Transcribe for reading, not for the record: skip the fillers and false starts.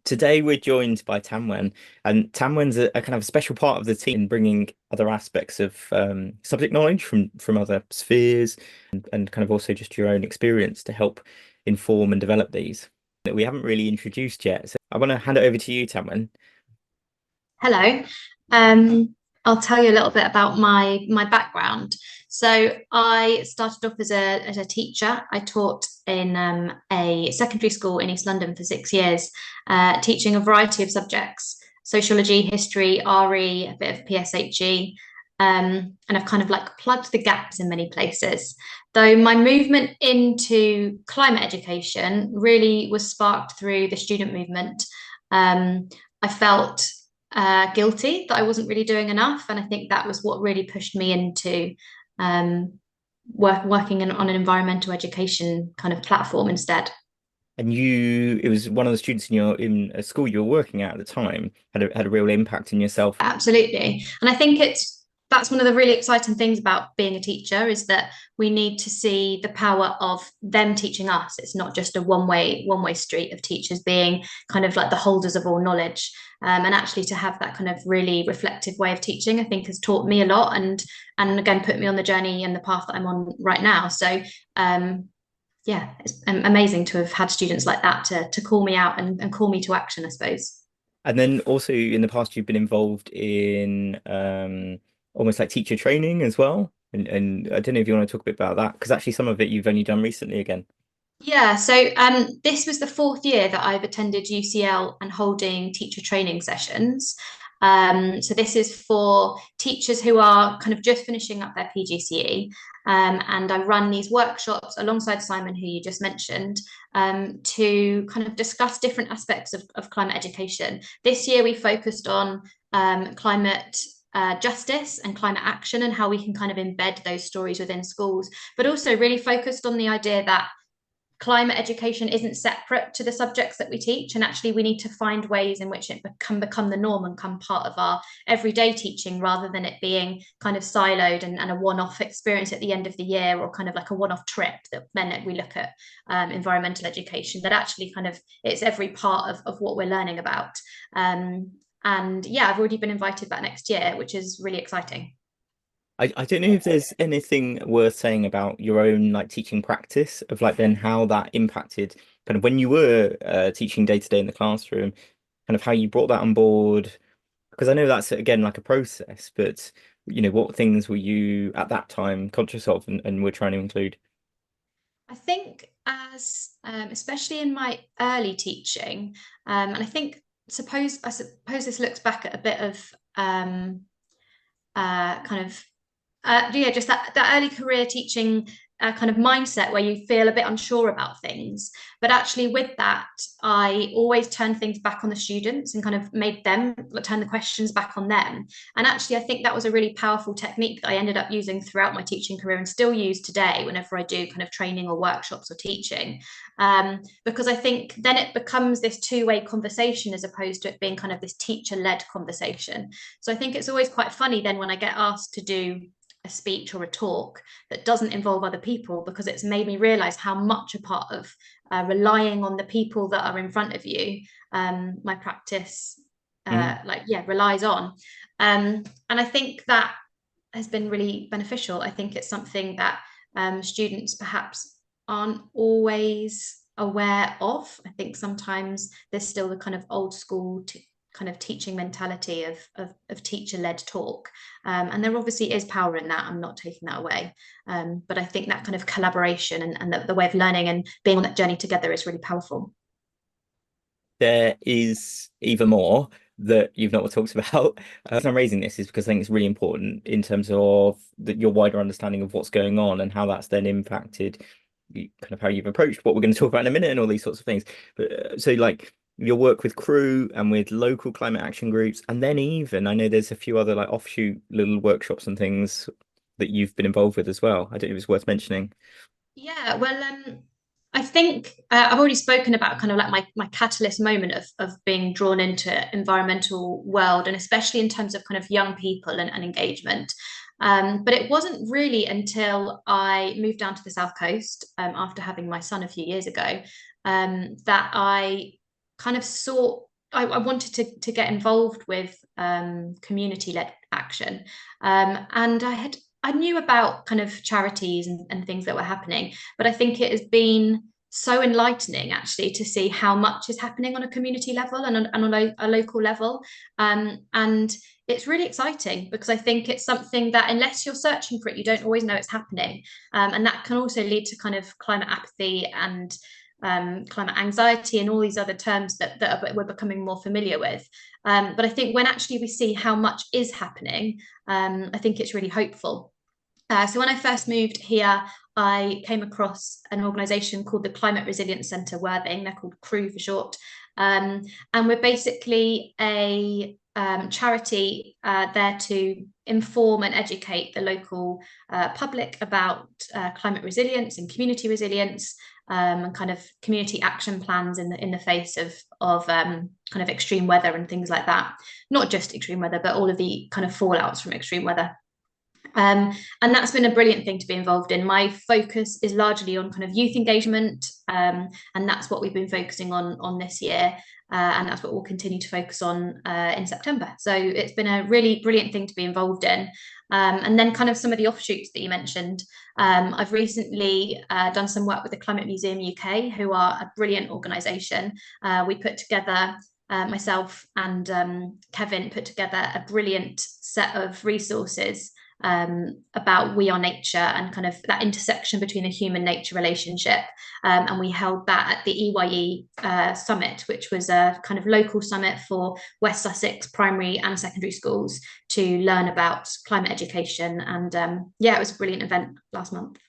Today we're joined by Tanwen, and Tanwen's a kind of special part of the team, bringing other aspects of subject knowledge from other spheres, and kind of also just your own experience to help inform and develop these that we haven't really introduced yet. So I want to hand it over to you, Tanwen. Hello. I'll tell you a little bit about my background. So I started off as a teacher. I taught in a secondary school in East London for 6 years, teaching a variety of subjects: sociology, history, RE, a bit of PSHE. And I've kind of like plugged the gaps in many places. Though my movement into climate education really was sparked through the student movement. I felt guilty that I wasn't really doing enough. And I think that was what really pushed me into um, working on an environmental education kind of platform instead. And it was one of the students in a school you were working at the time had a real impact in yourself. Absolutely. And I think that's one of the really exciting things about being a teacher is that we need to see the power of them teaching us. It's not just a one way street of teachers being kind of like the holders of all knowledge. And actually to have that kind of really reflective way of teaching, I think has taught me a lot and again put me on the journey and the path that I'm on right now. So yeah, it's amazing to have had students like that to call me out and call me to action, I suppose. And then also in the past, you've been involved in almost like teacher training as well. And I don't know if you want to talk a bit about that, because actually some of it you've only done recently again. Yeah, so this was the fourth year that I've attended UCL and holding teacher training sessions. So this is for teachers who are kind of just finishing up their PGCE. And I run these workshops alongside Simon, who you just mentioned, to kind of discuss different aspects of climate education. This year we focused on climate justice and climate action and how we can kind of embed those stories within schools, but also really focused on the idea that climate education isn't separate to the subjects that we teach, and actually we need to find ways in which it can become the norm and become part of our everyday teaching rather than it being kind of siloed and a one-off experience at the end of the year, or kind of like a one-off trip that then we look at environmental education, that actually kind of it's every part of what we're learning about. And yeah, I've already been invited back next year, which is really exciting. I don't know if there's anything worth saying about your own like teaching practice of like then how that impacted kind of when you were teaching day to day in the classroom, kind of how you brought that on board. Because I know that's again like a process, but what things were you at that time conscious of and were trying to include? I think as especially in my early teaching, and I suppose this looks back at a bit of kind of yeah, just that early career teaching kind of mindset where you feel a bit unsure about things. But actually, with that, I always turned things back on the students and kind of made them turn the questions back on them. And actually, I think that was a really powerful technique that I ended up using throughout my teaching career and still use today whenever I do kind of training or workshops or teaching. Because I think then it becomes this two-way conversation as opposed to it being kind of this teacher-led conversation. So I think it's always quite funny then when I get asked to do a speech or a talk that doesn't involve other people, because it's made me realize how much a part of relying on the people that are in front of you, my practice Mm. relies on. And I think that has been really beneficial. I think it's something that students perhaps aren't always aware of. I think sometimes there's still the kind of old school kind of teaching mentality of teacher-led talk, and there obviously is power in that. I'm not taking that away, but I think that kind of collaboration and the way of learning and being on that journey together is really powerful. There is even more that you've not talked about. The reason I'm raising this is because I think it's really important in terms of your wider understanding of what's going on and how that's then impacted kind of how you've approached what we're going to talk about in a minute and all these sorts of things. But so like your work with crew and with local climate action groups, and then even I know there's a few other like offshoot little workshops and things that you've been involved with as well. I don't know if it's worth mentioning. Yeah, well, I think I've already spoken about kind of like my catalyst moment of being drawn into environmental world, and especially in terms of kind of young people and engagement. But it wasn't really until I moved down to the South Coast after having my son a few years ago that I kind of sought, I wanted to get involved with community-led action. And I knew about kind of charities and things that were happening, but I think it has been so enlightening actually to see how much is happening on a community level and on a local level. And it's really exciting because I think it's something that unless you're searching for it, you don't always know it's happening. And that can also lead to kind of climate apathy and climate anxiety and all these other terms that we're becoming more familiar with. But I think when actually we see how much is happening, I think it's really hopeful. So when I first moved here, I came across an organisation called the Climate Resilience Centre Worthing. They're called CREW for short. And we're basically a charity there to inform and educate the local public about climate resilience and community resilience, and kind of community action plans in the face of kind of extreme weather and things like that. Not just extreme weather, but all of the kind of fallouts from extreme weather. And that's been a brilliant thing to be involved in. My focus is largely on kind of youth engagement, and that's what we've been focusing on this year, and that's what we'll continue to focus on in September. So it's been a really brilliant thing to be involved in. And then kind of some of the offshoots that you mentioned. I've recently done some work with the Climate Museum UK, who are a brilliant organisation. We put together myself and Kevin put together a brilliant set of resources about We Are Nature and kind of that intersection between the human nature relationship. And we held that at the EYE summit, which was a kind of local summit for West Sussex primary and secondary schools to learn about climate education. And yeah, it was a brilliant event last month.